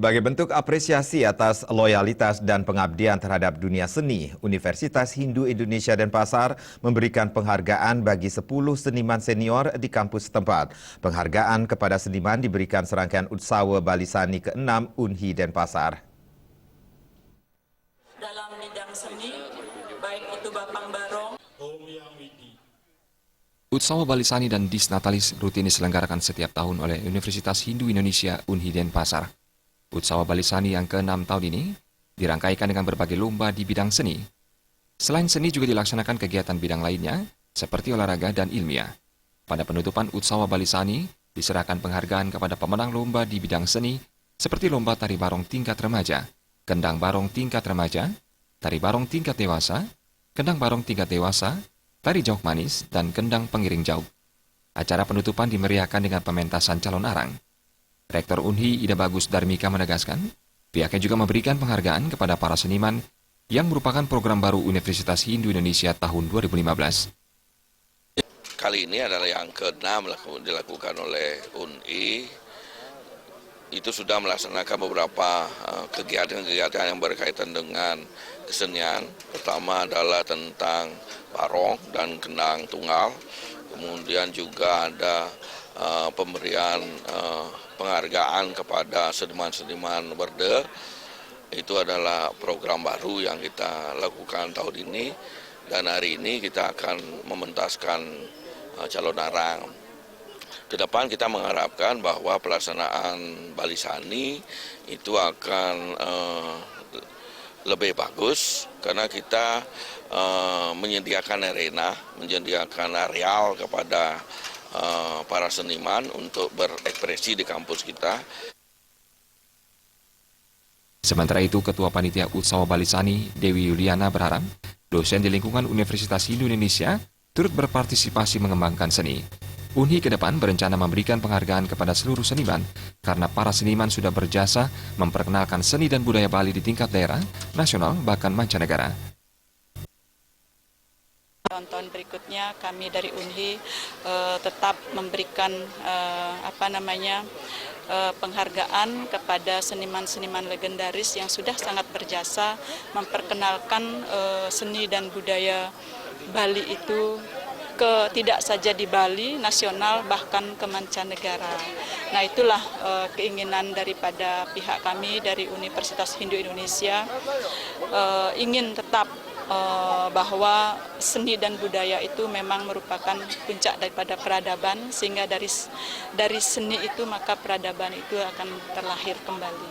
Sebagai bentuk apresiasi atas loyalitas dan pengabdian terhadap dunia seni, Universitas Hindu Indonesia Denpasar memberikan penghargaan bagi 10 seniman senior di kampus setempat. Penghargaan kepada seniman diberikan serangkaian Utsawa Balisani ke-6 Unhi Denpasar. Dalam bidang seni, baik itu Bapang Barong, Utsawa Balisani dan Disnatalis rutin diselenggarakan setiap tahun oleh Universitas Hindu Indonesia Unhi Denpasar. Utsawa Balisani yang ke-6 tahun ini dirangkaikan dengan berbagai lomba di bidang seni. Selain seni juga dilaksanakan kegiatan bidang lainnya seperti olahraga dan ilmiah. Pada penutupan Utsawa Balisani diserahkan penghargaan kepada pemenang lomba di bidang seni seperti lomba tari barong tingkat remaja, kendang barong tingkat remaja, tari barong tingkat dewasa, kendang barong tingkat dewasa, tari jauh manis, dan kendang pengiring jauh. Acara penutupan dimeriahkan dengan pementasan calon arang. Rektor Unhi Ida Bagus Darmika menegaskan, pihaknya juga memberikan penghargaan kepada para seniman yang merupakan program baru Universitas Hindu Indonesia tahun 2015. Kali ini adalah yang ke-6 dilakukan oleh Unhi. Itu sudah melaksanakan beberapa kegiatan-kegiatan yang berkaitan dengan kesenian. Pertama adalah tentang barong dan kendang tunggal. Kemudian juga ada pemberian penghargaan kepada seniman-seniman berde. Itu adalah program baru yang kita lakukan tahun ini. Dan hari ini kita akan mementaskan calon arang. Ke depan kita mengharapkan bahwa pelaksanaan Balisani itu akan lebih bagus karena kita menyediakan arena, menyediakan areal kepada para seniman untuk berekspresi di kampus kita. Sementara itu, Ketua Panitia Utsawa Balisani, Dewi Yuliana berharap dosen di lingkungan Universitas Hindu Indonesia turut berpartisipasi mengembangkan seni. Unhi ke depan berencana memberikan penghargaan kepada seluruh seniman karena para seniman sudah berjasa memperkenalkan seni dan budaya Bali di tingkat daerah, nasional, bahkan mancanegara. tahun-tahun berikutnya kami dari Unhi tetap memberikan penghargaan kepada seniman-seniman legendaris yang sudah sangat berjasa memperkenalkan seni dan budaya Bali itu tidak saja di Bali, nasional, bahkan ke mancanegara. Nah, itulah keinginan daripada pihak kami dari Universitas Hindu Indonesia, ingin tetap bahwa seni dan budaya itu memang merupakan puncak daripada peradaban, sehingga dari seni itu maka peradaban itu akan terlahir kembali.